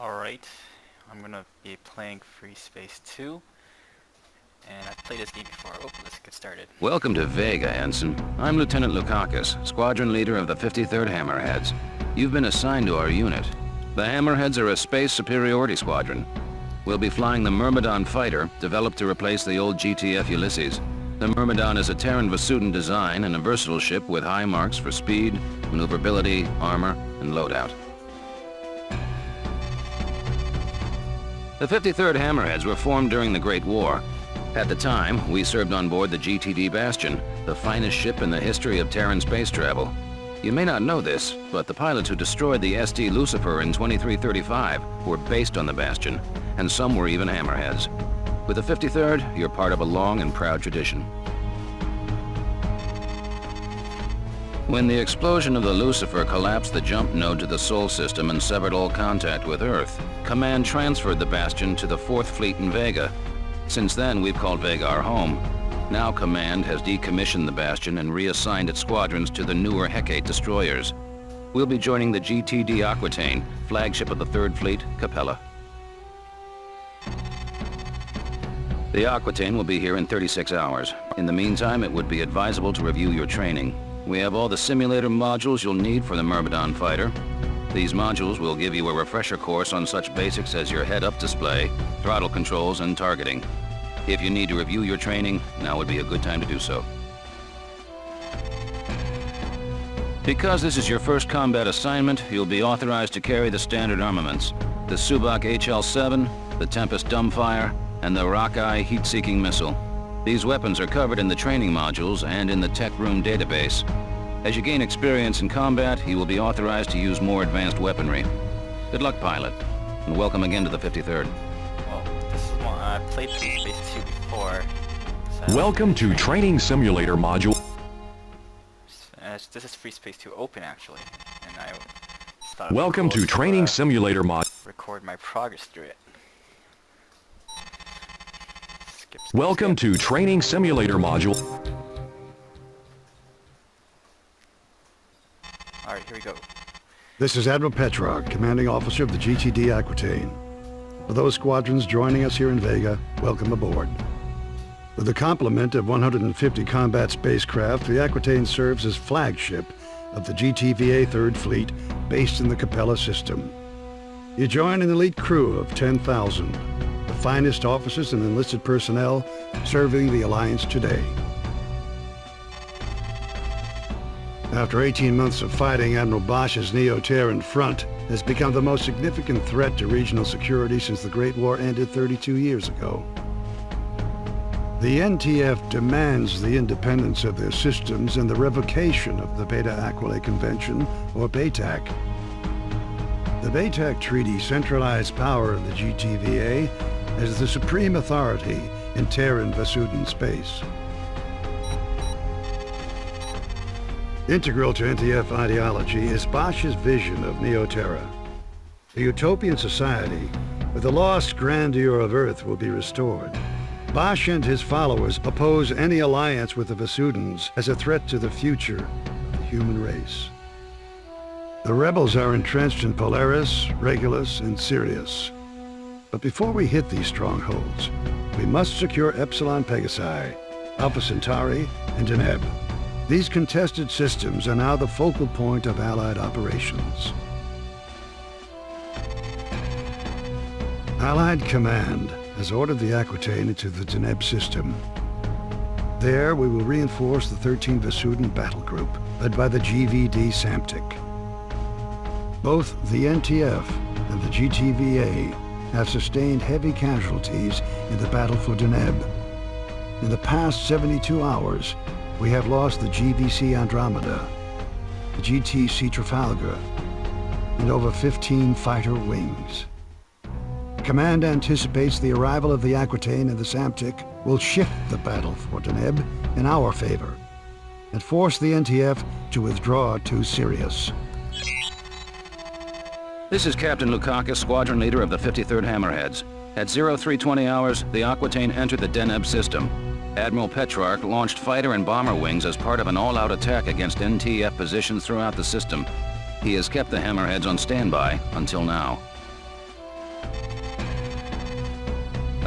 Alright, I'm gonna be playing Freespace 2, and I've played this game before. Oh, let's get started. Welcome to Vega, Ensign. I'm Lieutenant Lukakis, Squadron Leader of the 53rd Hammerheads. You've been assigned to our unit. The Hammerheads are a space superiority squadron. We'll be flying the Myrmidon fighter, developed to replace the old GTF Ulysses. The Myrmidon is a Terran Vasudin design and a versatile ship with high marks for speed, maneuverability, armor, and loadout. The 53rd Hammerheads were formed during the Great War. At the time, we served on board the GTD Bastion, the finest ship in the history of Terran space travel. You may not know this, but the pilots who destroyed the SD Lucifer in 2335 were based on the Bastion, and some were even Hammerheads. With the 53rd, you're part of a long and proud tradition. When the explosion of the Lucifer collapsed the jump node to the Sol system and severed all contact with Earth, Command transferred the Bastion to the 4th Fleet in Vega. Since then, we've called Vega our home. Now Command has decommissioned the Bastion and reassigned its squadrons to the newer Hecate destroyers. We'll be joining the GTD Aquitaine, flagship of the 3rd Fleet, Capella. The Aquitaine will be here in 36 hours. In the meantime, it would be advisable to review your training. We have all the simulator modules you'll need for the Myrmidon fighter. These modules will give you a refresher course on such basics as your head-up display, throttle controls, and targeting. If you need to review your training, now would be a good time to do so. Because this is your first combat assignment, you'll be authorized to carry the standard armaments: the Subak HL-7, the Tempest Dumbfire, and the Rockeye heat-seeking missile. These weapons are covered in the training modules and in the tech room database. As you gain experience in combat, you will be authorized to use more advanced weaponry. Good luck, pilot, and welcome again to the 53rd. Well, this is one I've played Freespace 2 before. So Welcome to Training Simulator Module. This is Freespace 2 Open, actually, and I thought Welcome to Training Simulator Mod. record my progress through it. Skip. Welcome to Training Simulator Module. Alright, here we go. This is Admiral Petrarch, Commanding Officer of the GTD Aquitaine. For those squadrons joining us here in Vega, welcome aboard. With a complement of 150 combat spacecraft, the Aquitaine serves as flagship of the GTVA 3rd Fleet, based in the Capella system. You join an elite crew of 10,000, the finest officers and enlisted personnel serving the Alliance today. After 18 months of fighting, Admiral Bosch's Neo-Terran front has become the most significant threat to regional security since the Great War ended 32 years ago. The NTF demands the independence of their systems and the revocation of the Beta Aquila Convention, or BATAC. The BATAC Treaty centralized power of the GTVA as the supreme authority in Terran Vasudin space. Integral to NTF ideology is Bosch's vision of Neo-Terra. A utopian society where the lost grandeur of Earth will be restored. Bosch and his followers oppose any alliance with the Vasudins as a threat to the future of the human race. The rebels are entrenched in Polaris, Regulus, and Sirius. But before we hit these strongholds, we must secure Epsilon Pegasi, Alpha Centauri, and Deneb. These contested systems are now the focal point of Allied operations. Allied Command has ordered the Aquitaine into the Deneb system. There, we will reinforce the 13 Vasudin battle group, led by the GVD Samtic. Both the NTF and the GTVA have sustained heavy casualties in the battle for Deneb. In the past 72 hours, we have lost the GVC Andromeda, the GTC Trafalgar, and over 15 fighter wings. Command anticipates the arrival of the Aquitaine and the Samtic will shift the battle for Deneb in our favor and force the NTF to withdraw to Sirius. This is Captain Lukakis, Squadron Leader of the 53rd Hammerheads. At 0320 hours, the Aquitaine entered the Deneb system. Admiral Petrarch launched fighter and bomber wings as part of an all-out attack against NTF positions throughout the system. He has kept the Hammerheads on standby until now.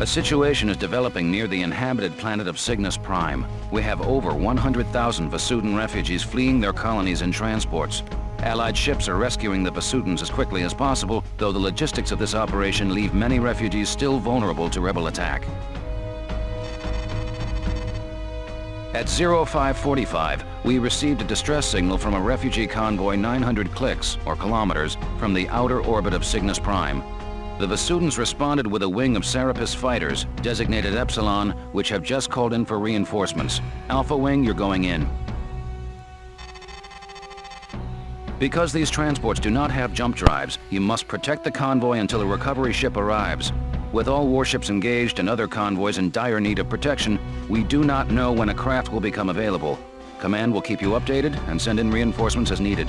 A situation is developing near the inhabited planet of Cygnus Prime. We have over 100,000 Vasudan refugees fleeing their colonies in transports. Allied ships are rescuing the Vasudans as quickly as possible, though the logistics of this operation leave many refugees still vulnerable to rebel attack. At 0545, we received a distress signal from a refugee convoy 900 clicks, or kilometers, from the outer orbit of Cygnus Prime. The Vasudans responded with a wing of Serapis fighters, designated Epsilon, which have just called in for reinforcements. Alpha Wing, you're going in. Because these transports do not have jump drives, you must protect the convoy until a recovery ship arrives. With all warships engaged and other convoys in dire need of protection, we do not know when a craft will become available. Command will keep you updated and send in reinforcements as needed.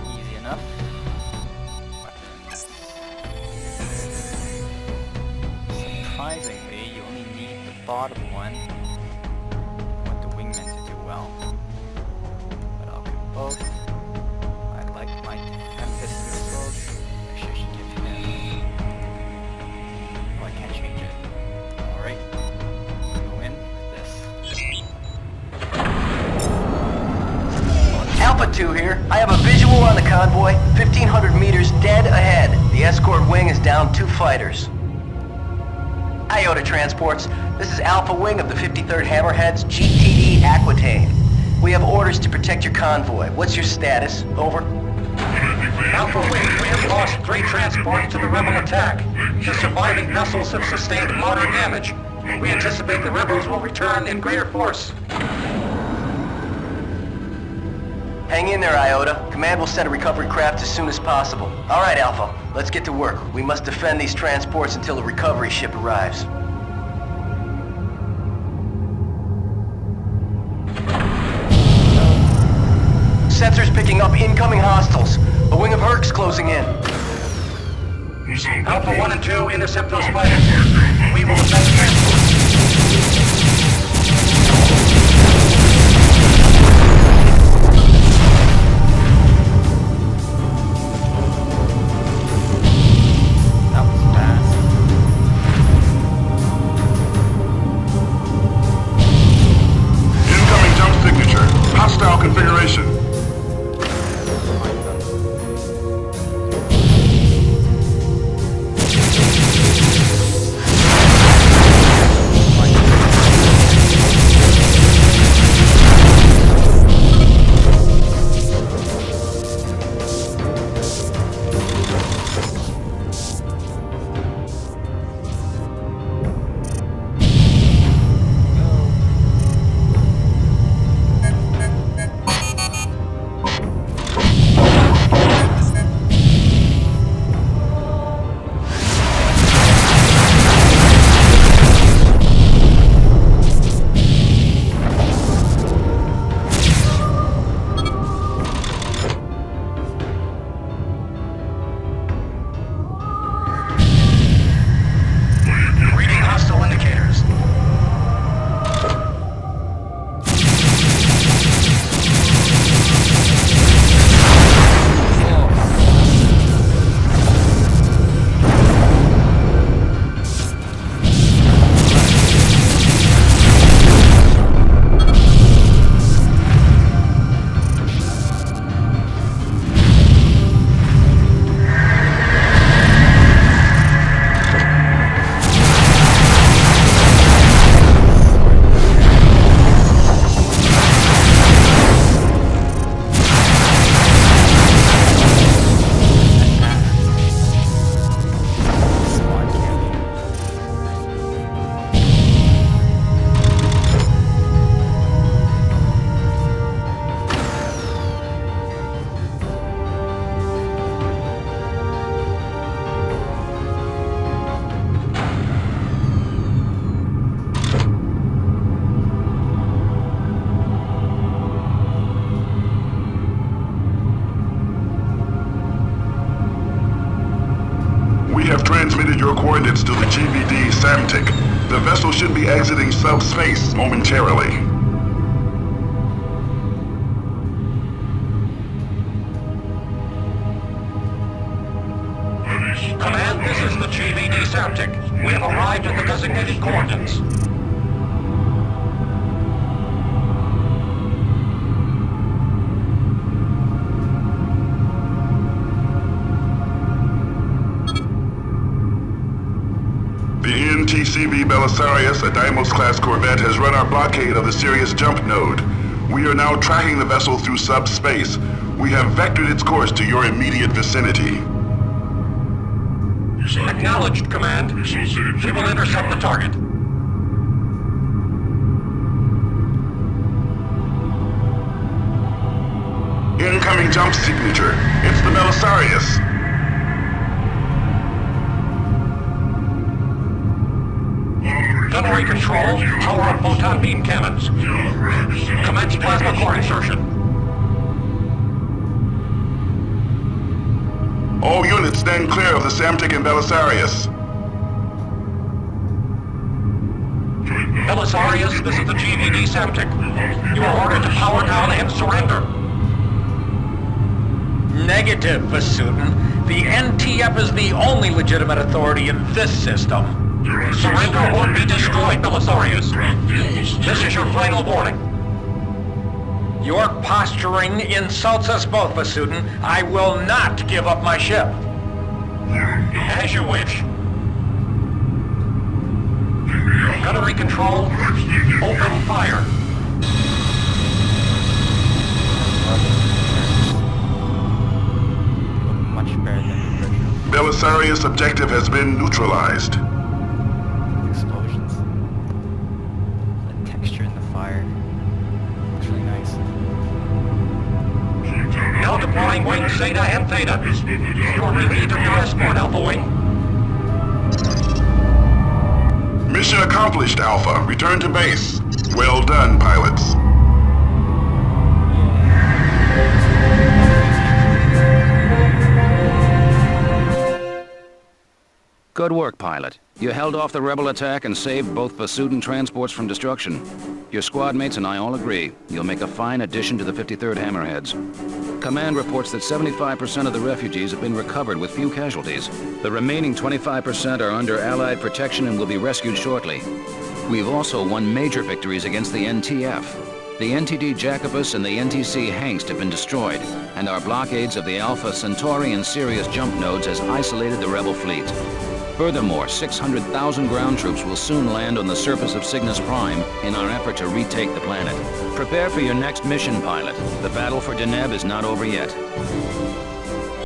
Easy enough. Surprisingly, you only need the bottom one. You want the wingman to do well. But I'll do both. I like my Tempest missiles. Actually, I should give him... Oh, I can't change it. Alright. I'll go in with this. Alpha 2 here. I have a visual on the convoy, 1,500 meters dead ahead. The escort wing is down 2 fighters. Iota Transports, this is Alpha Wing of the 53rd Hammerheads, GTD Aquitaine. We have orders to protect your convoy. What's your status? Over. Alpha Wing, we have lost 3 transports to the rebel attack. The surviving vessels have sustained moderate damage. We anticipate the rebels will return in greater force. Hang in there, Iota. Command will send a recovery craft as soon as possible. All right, Alpha, let's get to work. We must defend these transports until a recovery ship arrives. Sensors picking up incoming hostiles. A wing of Hercs closing in. Alpha 1 and 2 intercept those fighters. We will defend transports. That was fast. Incoming jump signature. Hostile configuration. We have transmitted your coordinates to the GVD Samtic. The vessel should be exiting subspace momentarily. Command, this is the GVD. Samtic. We have arrived at the designated coordinates. The NTCV Belisarius, a Deimos-class corvette, has run our blockade of the Sirius jump node. We are now tracking the vessel through subspace. We have vectored its course to your immediate vicinity. Acknowledged, Command. We will intercept the target. Incoming jump signature. It's the Belisarius. Gunnery control, power up photon beam cannons. Commence plasma core insertion. All units stand clear of the Samtic and Belisarius. Belisarius, this is the GVD Samtic. You are ordered to power down and surrender. Negative, Vasudin. The NTF is the only legitimate authority in this system. Surrender or be destroyed, Belisarius. This is your final warning. Your posturing insults us both, Vasudin. I will not give up my ship. As you wish. Gunnery control, open fire. Much better than the original. Belisarius objective has been neutralized. Explosions. The texture in the fire. Looks really nice. Now deploying wings Zeta and Theta. Your relief of your escort, Alpha Wing. Mission accomplished, Alpha. Return to base. Well done, pilots. Good work, pilot. You held off the rebel attack and saved both Vasudin transports from destruction. Your squad mates and I all agree you'll make a fine addition to the 53rd Hammerheads. Command reports that 75% of the refugees have been recovered with few casualties. The remaining 25% are under Allied protection and will be rescued shortly. We've also won major victories against the NTF. The NTD Jacobus and the NTC Hengst have been destroyed, and our blockades of the Alpha Centauri and Sirius jump nodes has isolated the rebel fleet. Furthermore, 600,000 ground troops will soon land on the surface of Cygnus Prime in our effort to retake the planet. Prepare for your next mission, pilot. The battle for Deneb is not over yet.